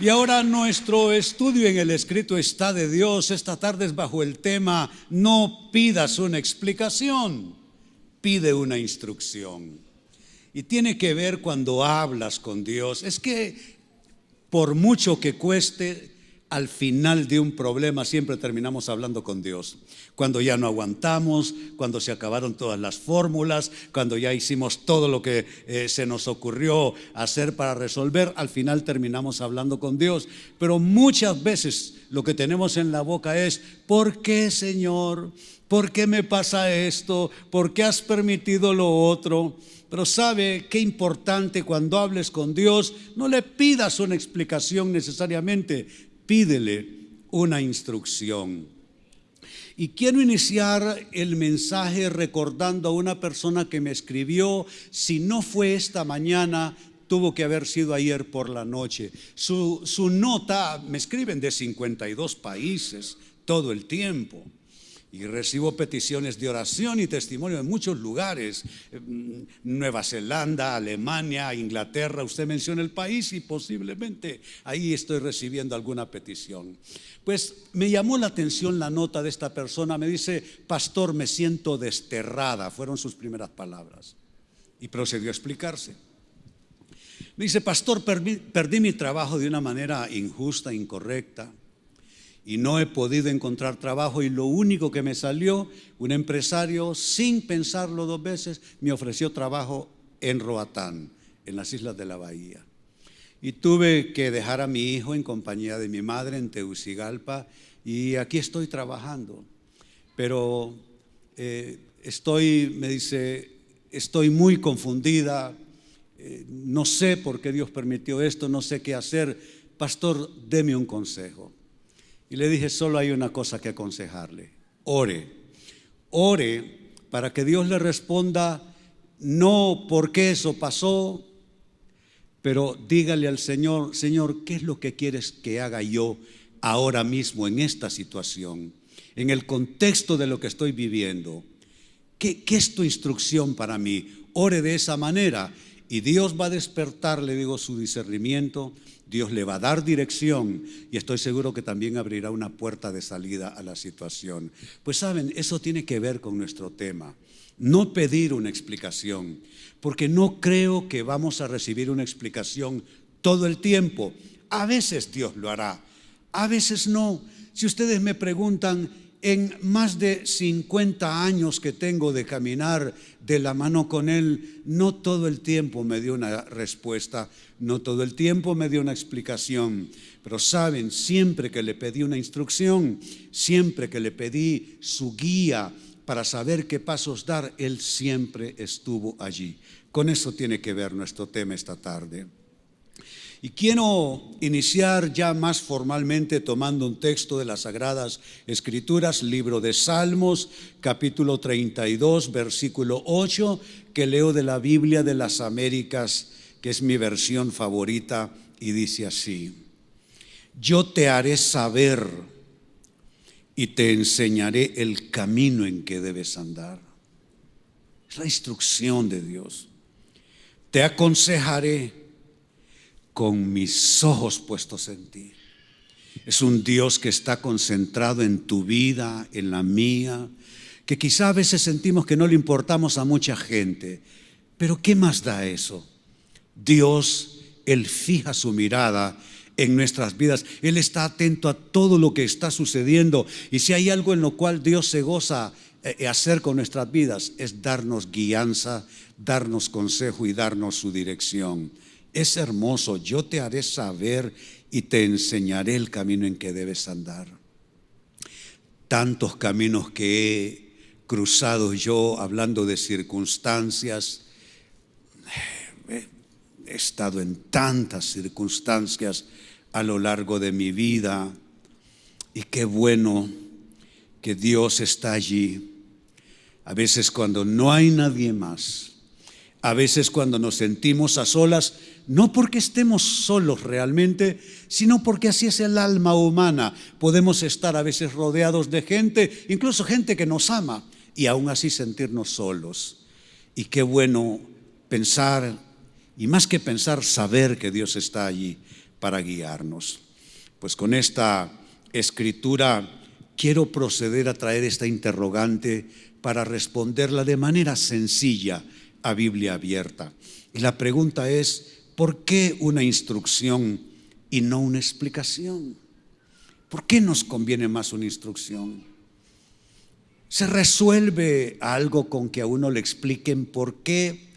Y ahora nuestro estudio en el escrito está de Dios. Esta tarde es bajo el tema: no pidas una explicación, pide una instrucción. Y tiene que ver cuando hablas con Dios. Es que por mucho que cueste, al final de un problema siempre terminamos hablando con Dios. Cuando ya no aguantamos, cuando se acabaron todas las fórmulas, cuando ya hicimos todo lo que se nos ocurrió hacer para resolver, al final terminamos hablando con Dios. Pero muchas veces lo que tenemos en la boca es: ¿por qué, Señor? ¿Por qué me pasa esto? ¿Por qué has permitido lo otro? Pero sabe qué importante: cuando hables con Dios, no le pidas una explicación necesariamente, pídele una instrucción. Y quiero iniciar el mensaje recordando a una persona que me escribió. Si no fue esta mañana, tuvo que haber sido ayer por la noche. Su nota, me escriben de 52 países todo el tiempo. Y recibo peticiones de oración y testimonio de muchos lugares: Nueva Zelanda, Alemania, Inglaterra. Usted menciona el país y posiblemente ahí estoy recibiendo alguna petición. Pues me llamó la atención la nota de esta persona. Me dice: pastor, me siento desterrada. Fueron sus primeras palabras. Y procedió a explicarse. Me dice: pastor, perdí mi trabajo de una manera injusta, incorrecta. Y no he podido encontrar trabajo, y lo único que me salió, un empresario, sin pensarlo dos veces, me ofreció trabajo en Roatán, en las islas de la Bahía. Y tuve que dejar a mi hijo en compañía de mi madre en Tegucigalpa, y aquí estoy trabajando. Pero me dice, estoy muy confundida, no sé por qué Dios permitió esto, no sé qué hacer. Pastor, deme un consejo. Y le dije: solo hay una cosa que aconsejarle: ore para que Dios le responda, no por qué eso pasó, pero dígale al Señor: Señor, ¿qué es lo que quieres que haga yo ahora mismo en esta situación, en el contexto de lo que estoy viviendo? ¿Qué es tu instrucción para mí? Ore de esa manera y Dios va a despertar, le digo, su discernimiento. Dios le va a dar dirección y estoy seguro que también abrirá una puerta de salida a la situación. Pues saben, eso tiene que ver con nuestro tema: no pedir una explicación, porque no creo que vamos a recibir una explicación todo el tiempo. A veces Dios lo hará, a veces no. Si ustedes me preguntan, en más de 50 años que tengo de caminar de la mano con Él, no todo el tiempo me dio una respuesta, no todo el tiempo me dio una explicación. Pero saben, siempre que le pedí una instrucción, siempre que le pedí su guía para saber qué pasos dar, Él siempre estuvo allí. Con eso tiene que ver nuestro tema esta tarde. Y quiero iniciar ya más formalmente tomando un texto de las Sagradas Escrituras, libro de Salmos, capítulo 32, versículo 8, que leo de la Biblia de las Américas, que es mi versión favorita, y dice así: yo te haré saber y te enseñaré el camino en que debes andar. Es la instrucción de Dios. Te aconsejaré con mis ojos puestos en ti. Es un Dios que está concentrado en tu vida, en la mía, que quizá a veces sentimos que no le importamos a mucha gente, pero ¿qué más da eso? Dios, Él fija su mirada en nuestras vidas. Él está atento a todo lo que está sucediendo, y si hay algo en lo cual Dios se goza hacer con nuestras vidas, es darnos guianza, darnos consejo y darnos su dirección. Es hermoso. Yo te haré saber y te enseñaré el camino en que debes andar. Tantos caminos que he cruzado yo, hablando de circunstancias. He estado en tantas circunstancias a lo largo de mi vida, y qué bueno que Dios está allí. A veces cuando no hay nadie más, a veces cuando nos sentimos a solas, no porque estemos solos realmente, sino porque así es el alma humana. Podemos estar a veces rodeados de gente, incluso gente que nos ama, y aún así sentirnos solos. Y qué bueno pensar, y más que pensar, saber que Dios está allí para guiarnos. Pues con esta escritura quiero proceder a traer esta interrogante para responderla de manera sencilla a Biblia abierta. Y la pregunta es, ¿por qué una instrucción y no una explicación? ¿Por qué nos conviene más una instrucción? ¿Se resuelve algo con que a uno le expliquen por qué?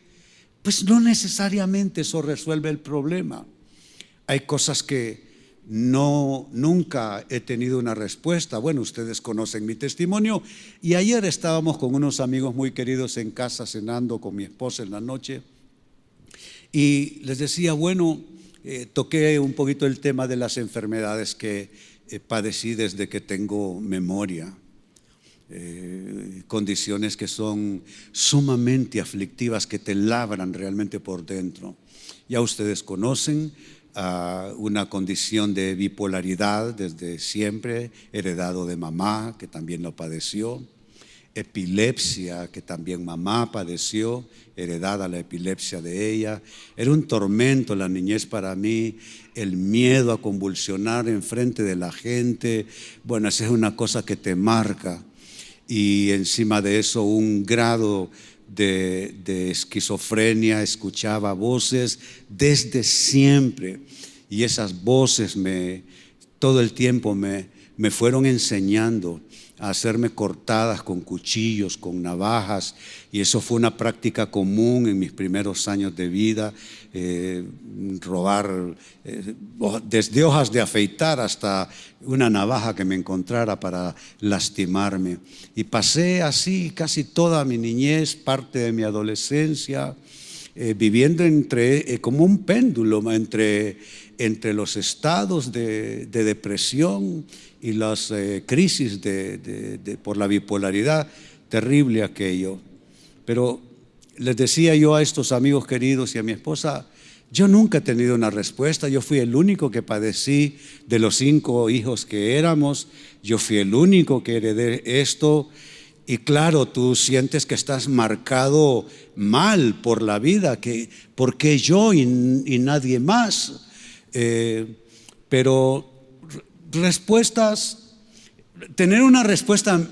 Pues no necesariamente eso resuelve el problema. Hay cosas que nunca he tenido una respuesta. Bueno, ustedes conocen mi testimonio. Y ayer estábamos con unos amigos muy queridos en casa cenando con mi esposa en la noche. Y les decía, bueno, toqué un poquito el tema de las enfermedades que padecí desde que tengo memoria. Condiciones que son sumamente aflictivas, que te labran realmente por dentro. Ya ustedes conocen una condición de bipolaridad desde siempre, heredado de mamá, que también lo padeció. Epilepsia, que también mamá padeció, heredada la epilepsia de ella. Era un tormento la niñez para mí, el miedo a convulsionar en frente de la gente. Bueno, esa es una cosa que te marca. Y encima de eso un grado de esquizofrenia, escuchaba voces desde siempre. Y esas voces todo el tiempo me fueron enseñando a hacerme cortadas con cuchillos, con navajas, y eso fue una práctica común en mis primeros años de vida, robar desde hojas de afeitar hasta una navaja que me encontrara para lastimarme. Y pasé así casi toda mi niñez, parte de mi adolescencia, viviendo como un péndulo entre los estados de depresión y las crisis por la bipolaridad. Terrible aquello. Pero les decía yo a estos amigos queridos y a mi esposa, yo nunca he tenido una respuesta. Yo fui el único que padecí de los 5 hijos que éramos. Yo fui el único que heredé esto. Y claro, tú sientes que estás marcado mal por la vida, que ¿por qué yo y nadie más? Pero respuestas, tener una respuesta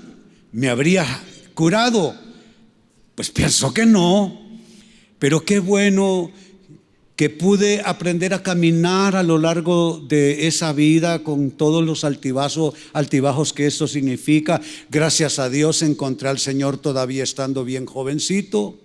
me habría curado. Pues pienso que no, pero qué bueno que pude aprender a caminar a lo largo de esa vida con todos los altibajos que eso significa. Gracias a Dios encontré al Señor todavía estando bien jovencito,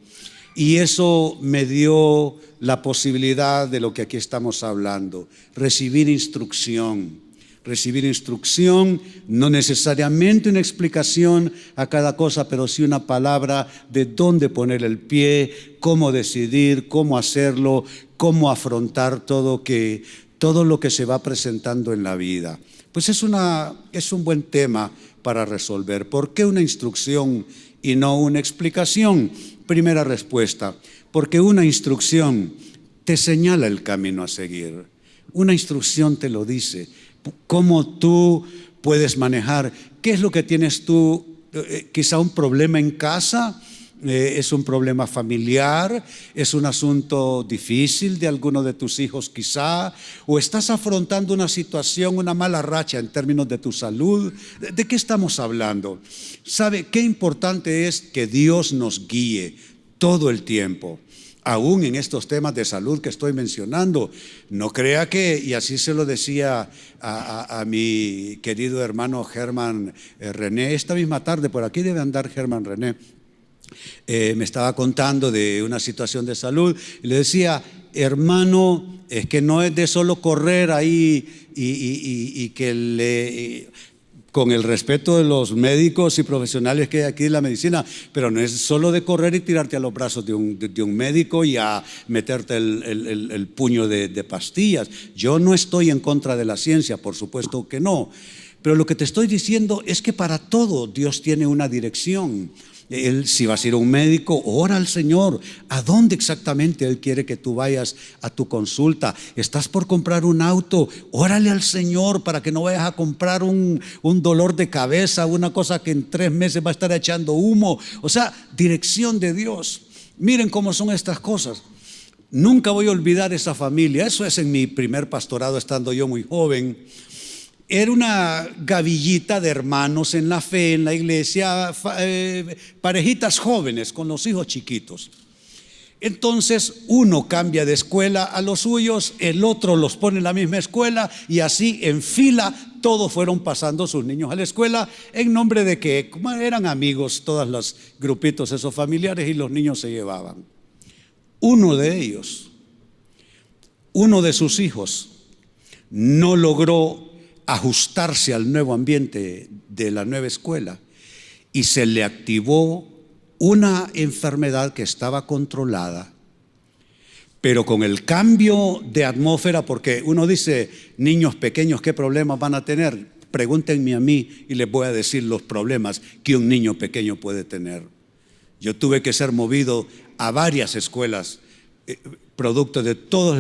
y eso me dio la posibilidad de lo que aquí estamos hablando, recibir instrucción. Recibir instrucción, no necesariamente una explicación a cada cosa, pero sí una palabra de dónde poner el pie, cómo decidir, cómo hacerlo, cómo afrontar todo lo que se va presentando en la vida. Pues es un buen tema para resolver. ¿Por qué una instrucción y no una explicación? Primera respuesta, porque una instrucción te señala el camino a seguir. Una instrucción te lo dice. ¿Cómo tú puedes manejar? ¿Qué es lo que tienes tú? Quizá un problema en casa, es un problema familiar, es un asunto difícil de alguno de tus hijos quizá, o estás afrontando una situación, una mala racha en términos de tu salud. ¿De qué estamos hablando? ¿Sabe qué importante es que Dios nos guíe todo el tiempo? Aún en estos temas de salud que estoy mencionando, no crea que, y así se lo decía a mi querido hermano Germán René, esta misma tarde, por aquí debe andar Germán René, me estaba contando de una situación de salud, y le decía, hermano, es que no es de solo correr ahí y que con el respeto de los médicos y profesionales que hay aquí en la medicina, pero no es solo de correr y tirarte a los brazos de un médico y a meterte el puño de pastillas. Yo no estoy en contra de la ciencia, por supuesto que no, pero lo que te estoy diciendo es que para todo Dios tiene una dirección. Si vas a ir a un médico, ora al Señor. ¿A dónde exactamente Él quiere que tú vayas a tu consulta? ¿Estás por comprar un auto? Órale al Señor para que no vayas a comprar un dolor de cabeza, una cosa que en 3 meses va a estar echando humo. O sea, dirección de Dios. Miren cómo son estas cosas. Nunca voy a olvidar esa familia. Eso es en mi primer pastorado, estando yo muy joven. Era una gavillita de hermanos en la fe, en la iglesia, parejitas jóvenes con los hijos chiquitos. Entonces uno cambia de escuela a los suyos, el otro los pone en la misma escuela y así en fila todos fueron pasando sus niños a la escuela en nombre de que como eran amigos todos los grupitos esos familiares y los niños se llevaban. Uno de ellos, uno de sus hijos, no logró ajustarse al nuevo ambiente de la nueva escuela y se le activó una enfermedad que estaba controlada, pero con el cambio de atmósfera, porque uno dice, niños pequeños, ¿qué problemas van a tener? Pregúntenme a mí y les voy a decir los problemas que un niño pequeño puede tener. Yo tuve que ser movido a varias escuelas, producto de todos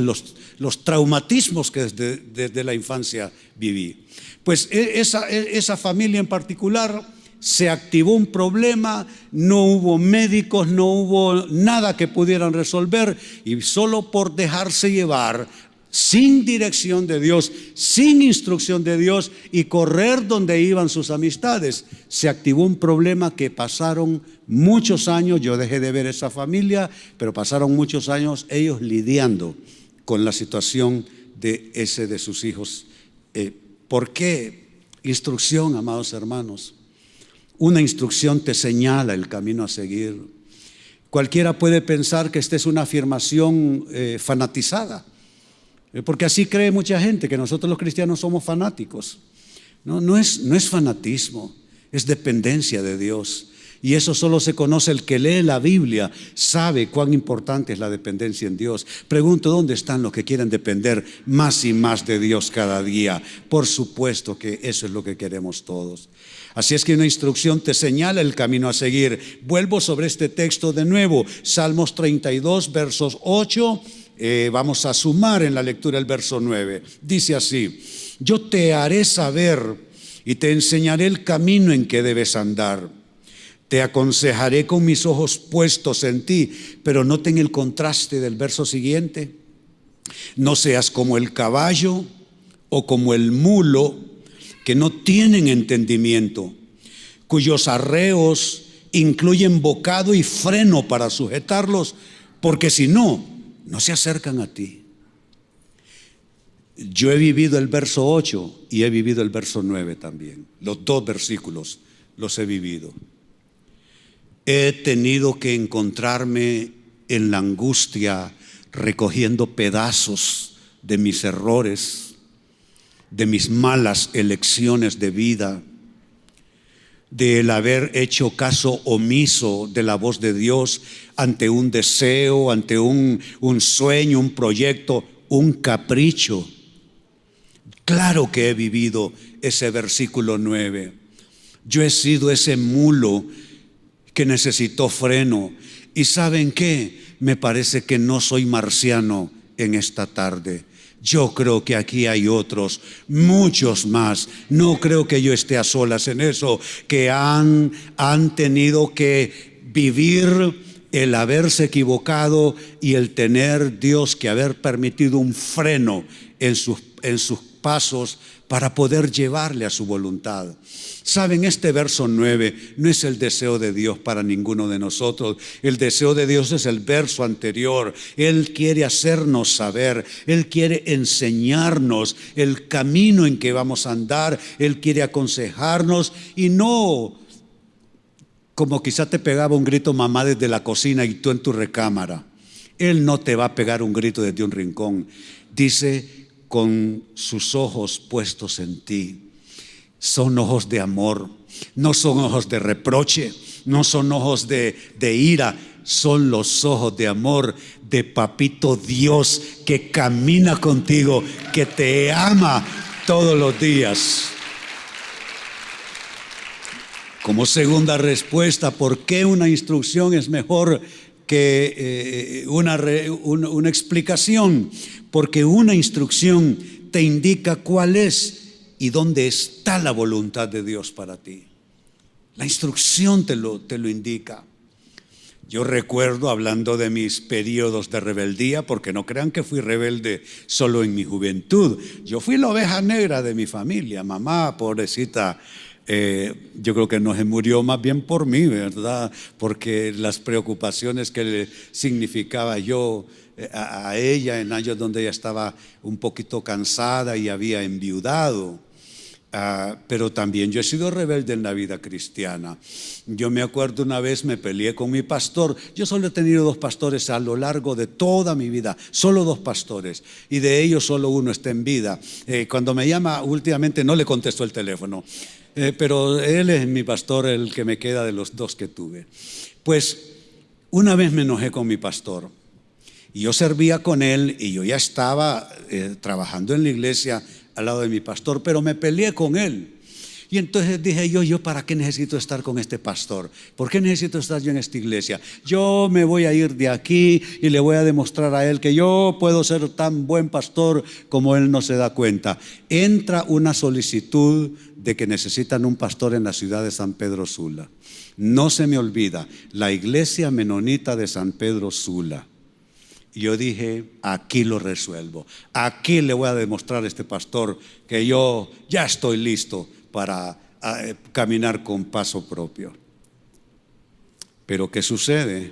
los traumatismos que desde la infancia viví. Pues esa familia en particular se activó un problema, no hubo médicos, no hubo nada que pudieran resolver y solo por dejarse llevar, sin dirección de Dios, sin instrucción de Dios y correr donde iban sus amistades, se activó un problema que pasaron muchos años. Yo dejé de ver esa familia, pero pasaron muchos años ellos lidiando con la situación de sus hijos. ¿Por qué? Instrucción, amados hermanos. Una instrucción te señala el camino a seguir. Cualquiera puede pensar que esta es una afirmación fanatizada, porque así cree mucha gente, que nosotros los cristianos somos fanáticos. No es fanatismo, es dependencia de Dios. Y eso solo se conoce el que lee la Biblia, sabe cuán importante es la dependencia en Dios. Pregunto, ¿dónde están los que quieren depender más y más de Dios cada día? Por supuesto que eso es lo que queremos todos. Así es que una instrucción te señala el camino a seguir. Vuelvo sobre este texto de nuevo, Salmos 32, versos 8. Vamos a sumar en la lectura el verso 9. Dice así: yo te haré saber y te enseñaré el camino en que debes andar. Te aconsejaré con mis ojos puestos en ti. Pero noten el contraste del verso siguiente. No seas como el caballo o como el mulo, que no tienen entendimiento, cuyos arreos incluyen bocado y freno para sujetarlos, porque si no, no se acercan a ti. Yo he vivido el verso 8 y he vivido el verso 9 también. Los dos versículos los he vivido. He tenido que encontrarme en la angustia recogiendo pedazos de mis errores, de mis malas elecciones de vida, del haber hecho caso omiso de la voz de Dios ante un deseo, ante un sueño, un proyecto, un capricho. Claro que he vivido ese versículo 9. Yo he sido ese mulo que necesitó freno. ¿Y saben qué? Me parece que no soy marciano en esta tarde. Yo creo que aquí hay otros, muchos más. No creo que yo esté a solas en eso, que han tenido que vivir el haberse equivocado y el tener Dios que haber permitido un freno en sus pasos para poder llevarle a su voluntad. Saben, este verso 9 no es el deseo de Dios para ninguno de nosotros. El deseo de Dios es el verso anterior. Él quiere hacernos saber, Él quiere enseñarnos el camino en que vamos a andar. Él quiere aconsejarnos y no como quizá te pegaba un grito mamá desde la cocina y tú en tu recámara. Él no te va a pegar un grito desde un rincón. Dice, con sus ojos puestos en ti. Son ojos de amor, no son ojos de reproche, no son ojos de ira, son los ojos de amor de Papito Dios que camina contigo, que te ama todos los días. Como segunda respuesta, ¿por qué una instrucción es mejor que una explicación? Porque una instrucción te indica cuál es y dónde está la voluntad de Dios para ti. La instrucción te lo indica. Yo recuerdo, hablando de mis periodos de rebeldía, porque no crean que fui rebelde solo en mi juventud. Yo fui la oveja negra de mi familia. Mamá, pobrecita, yo creo que no se murió más bien por mí, ¿verdad? Porque las preocupaciones que le significaba yo a ella en años donde ella estaba un poquito cansada y había enviudado. Pero también yo he sido rebelde en la vida cristiana. Yo me acuerdo una vez me peleé con mi pastor. Yo solo he tenido 2 pastores a lo largo de toda mi vida, solo 2 pastores, y de ellos solo uno está en vida. Cuando me llama últimamente no le contesto el teléfono, pero él es mi pastor, el que me queda de los 2 que tuve. Pues una vez me enojé con mi pastor y yo servía con él y yo ya estaba trabajando en la iglesia al lado de mi pastor, pero me peleé con él. Y entonces dije yo ¿para qué necesito estar con este pastor? ¿Por qué necesito estar yo en esta iglesia? Yo me voy a ir de aquí y le voy a demostrar a él que yo puedo ser tan buen pastor como él no se da cuenta. Entra una solicitud de que necesitan un pastor en la ciudad de San Pedro Sula. No se me olvida, la iglesia menonita de San Pedro Sula. Yo dije, aquí lo resuelvo, aquí le voy a demostrar a este pastor que yo ya estoy listo para caminar con paso propio. Pero ¿qué sucede?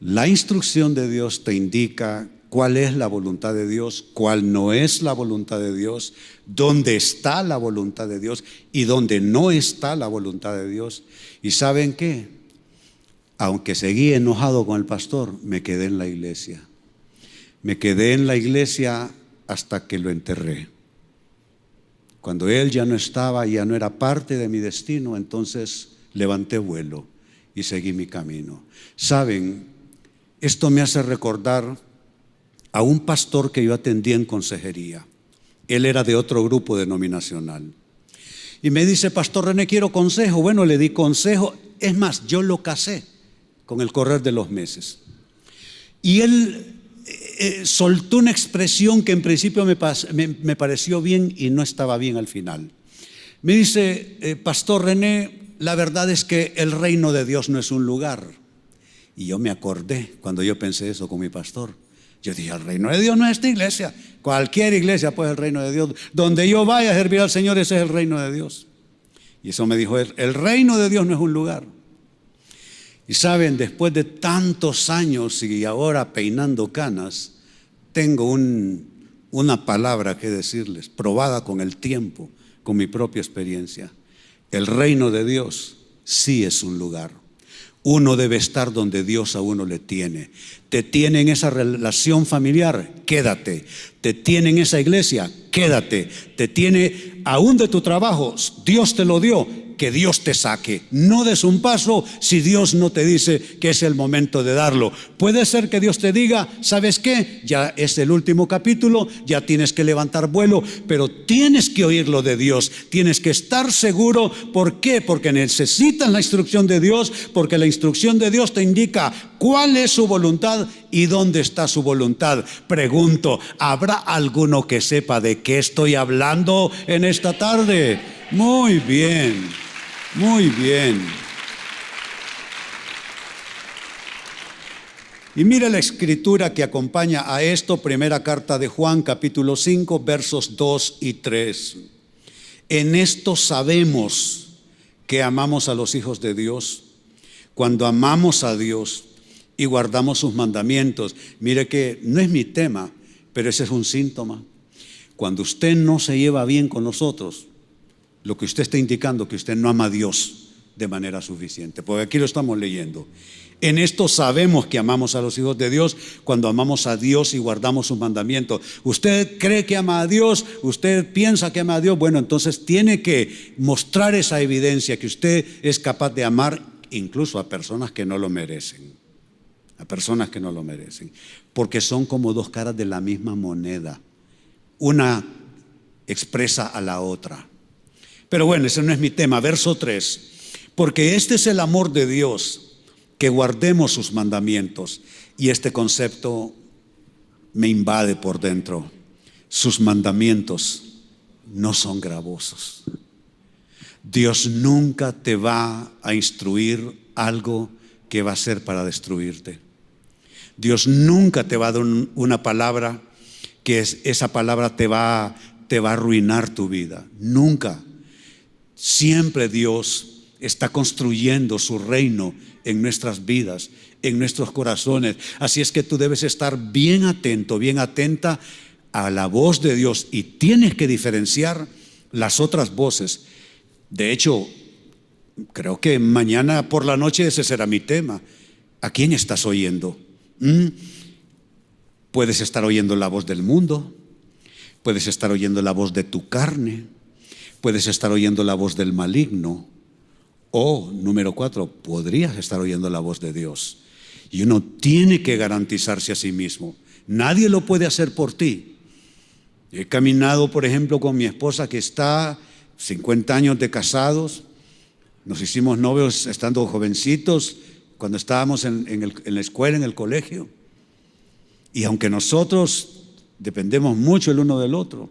La instrucción de Dios te indica cuál es la voluntad de Dios, cuál no es la voluntad de Dios, dónde está la voluntad de Dios y dónde no está la voluntad de Dios. ¿Y saben qué? Aunque seguí enojado con el pastor, me quedé en la iglesia. Me quedé en la iglesia hasta que lo enterré. Cuando él ya no estaba, ya no era parte de mi destino, entonces levanté vuelo y seguí mi camino. Saben, esto me hace recordar a un pastor que yo atendí en consejería. Él era de otro grupo denominacional. Y me dice, pastor René, quiero consejo. Bueno, le di consejo. Es más, yo lo casé con el correr de los meses. Y él soltó una expresión que en principio me pareció bien y no estaba bien al final. Me dice, pastor René, la verdad es que el reino de Dios no es un lugar. Y yo me acordé cuando yo pensé eso con mi pastor. Yo dije, el reino de Dios no es esta iglesia. Cualquier iglesia pues el reino de Dios. Donde yo vaya a servir al Señor, ese es el reino de Dios. Y eso me dijo él, el reino de Dios no es un lugar. Y saben, después de tantos años y ahora peinando canas, tengo una palabra que decirles, probada con el tiempo, con mi propia experiencia. El reino de Dios sí es un lugar. Uno debe estar donde Dios a uno le tiene. Te tiene en esa relación familiar, quédate. Te tiene en esa iglesia, quédate. Te tiene aún de tu trabajo, Dios te lo dio, que Dios te saque. No des un paso si Dios no te dice que es el momento de darlo. Puede ser que Dios te diga, ¿sabes qué? Ya es el último capítulo, ya tienes que levantar vuelo, pero tienes que oírlo de Dios. Tienes que estar seguro. ¿Por qué? Porque necesitas la instrucción de Dios, porque la instrucción de Dios te indica cuál es su voluntad y dónde está su voluntad. Pregunto, ¿habrá alguno que sepa de qué estoy hablando en esta tarde? Muy bien, muy bien. Y mira la escritura que acompaña a esto, primera carta de Juan, capítulo 5, versos 2 y 3. En esto sabemos que amamos a los hijos de Dios, cuando amamos a Dios y guardamos sus mandamientos. Mire que no es mi tema, pero ese es un síntoma. Cuando usted no se lleva bien con nosotros, lo que usted está indicando es que usted no ama a Dios de manera suficiente, porque aquí lo estamos leyendo. En esto sabemos que amamos a los hijos de Dios, cuando amamos a Dios y guardamos sus mandamientos. ¿Usted cree que ama a Dios? ¿Usted piensa que ama a Dios? Bueno, entonces tiene que mostrar esa evidencia que usted es capaz de amar incluso a personas que no lo merecen. A personas que no lo merecen. Porque son como dos caras de la misma moneda. Una expresa a la otra. Pero bueno, ese no es mi tema. Verso 3. Porque este es el amor de Dios, que guardemos sus mandamientos. Y este concepto me invade por dentro. Sus mandamientos no son gravosos. Dios nunca te va a instruir algo que va a ser para destruirte. Dios nunca te va a dar una palabra que esa palabra te va a arruinar tu vida. Nunca. Siempre Dios está construyendo su reino en nuestras vidas, en nuestros corazones. Así es que tú debes estar bien atento, bien atenta a la voz de Dios, y tienes que diferenciar las otras voces. De hecho, creo que mañana por la noche ese será mi tema. ¿A quién estás oyendo? Puedes estar oyendo la voz del mundo, puedes estar oyendo la voz de tu carne, puedes estar oyendo la voz del maligno, o número 4, podrías estar oyendo la voz de Dios. Y uno tiene que garantizarse a sí mismo. Nadie lo puede hacer por ti. He caminado, por ejemplo, con mi esposa, que está 50 años de casados. Nos hicimos novios estando jovencitos, cuando estábamos en la escuela, en el colegio. Y aunque nosotros dependemos mucho el uno del otro,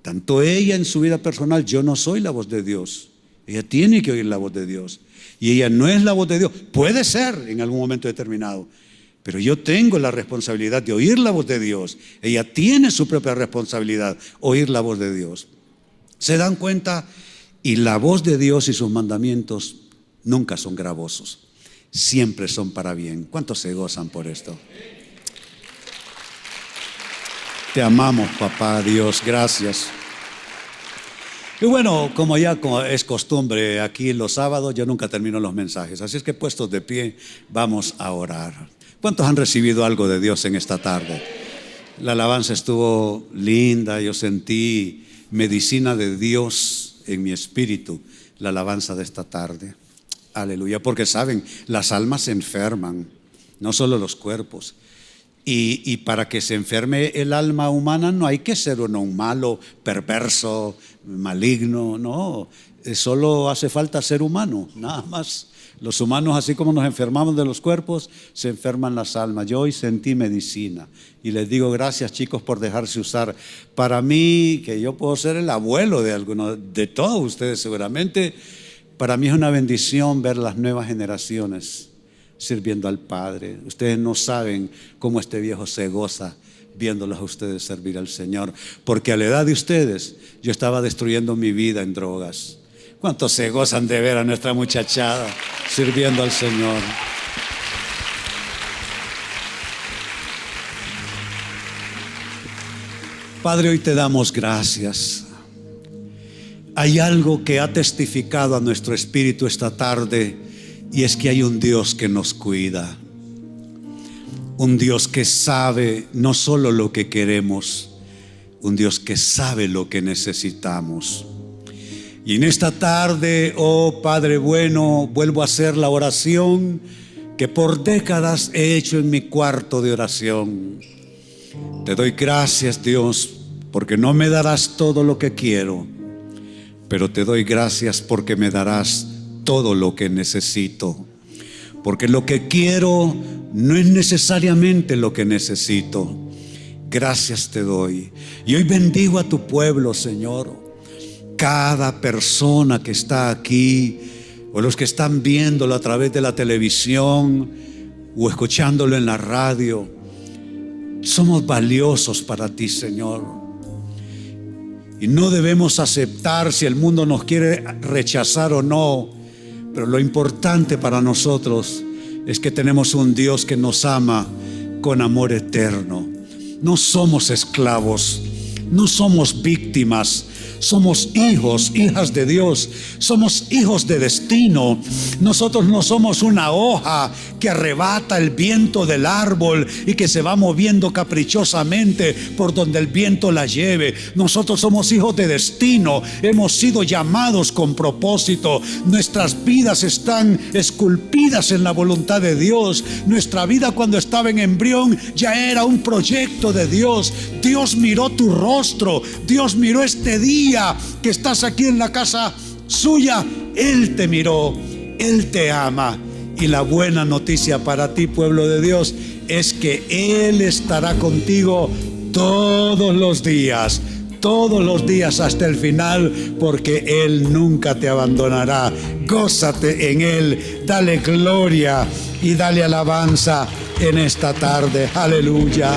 tanto ella en su vida personal, yo no soy la voz de Dios. Ella tiene que oír la voz de Dios. Y ella no es la voz de Dios. Puede ser en algún momento determinado, pero yo tengo la responsabilidad de oír la voz de Dios. Ella tiene su propia responsabilidad, oír la voz de Dios. ¿Se dan cuenta? Y la voz de Dios y sus mandamientos nunca son gravosos. Siempre son para bien. ¿Cuántos se gozan por esto? Te amamos, papá Dios, gracias. Y bueno, como es costumbre aquí los sábados, yo nunca termino los mensajes. Así es que puestos de pie, vamos a orar. ¿Cuántos han recibido algo de Dios en esta tarde? La alabanza estuvo linda, yo sentí medicina de Dios en mi espíritu, la alabanza de esta tarde. Aleluya, porque saben, las almas se enferman, no solo los cuerpos. Y para que se enferme el alma humana no hay que ser uno un malo, perverso, maligno, no. Solo hace falta ser humano, nada más. Los humanos, así como nos enfermamos de los cuerpos, se enferman las almas. Yo hoy sentí medicina y les digo gracias, chicos, por dejarse usar. Para mí, que yo puedo ser el abuelo de algunos, de todos ustedes seguramente, para mí es una bendición ver las nuevas generaciones sirviendo al Padre. Ustedes no saben cómo este viejo se goza viéndolos a ustedes servir al Señor, porque a la edad de ustedes yo estaba destruyendo mi vida en drogas. ¿Cuántos se gozan de ver a nuestra muchachada sirviendo al Señor? Padre, hoy te damos gracias. Hay algo que ha testificado a nuestro espíritu esta tarde, y es que hay un Dios que nos cuida, un Dios que sabe no solo lo que queremos, un Dios que sabe lo que necesitamos. Y en esta tarde, oh Padre bueno, vuelvo a hacer la oración que por décadas he hecho en mi cuarto de oración. Te doy gracias, Dios, porque no me darás todo lo que quiero, pero te doy gracias porque me darás todo lo que necesito, porque lo que quiero no es necesariamente lo que necesito. Gracias te doy. Y hoy bendigo a tu pueblo, Señor. Cada persona que está aquí, o los que están viéndolo a través de la televisión o escuchándolo en la radio, somos valiosos para ti, Señor. Y no debemos aceptar si el mundo nos quiere rechazar o no. Pero lo importante para nosotros es que tenemos un Dios que nos ama con amor eterno. No somos esclavos, no somos víctimas. Somos hijos, hijas de Dios. Somos hijos de destino. Nosotros no somos una hoja que arrebata el viento del árbol y que se va moviendo caprichosamente por donde el viento la lleve. Nosotros somos hijos de destino. Hemos sido llamados con propósito. Nuestras vidas están esculpidas en la voluntad de Dios. Nuestra vida cuando estaba en embrión ya era un proyecto de Dios. Dios miró tu rostro. Dios miró este día que estás aquí en la casa suya. Él te miró, Él te ama. Y la buena noticia para ti, pueblo de Dios, es que Él estará contigo todos los días todos los días hasta el final, porque Él nunca te abandonará. Gózate en Él, dale gloria y dale alabanza en esta tarde. Aleluya.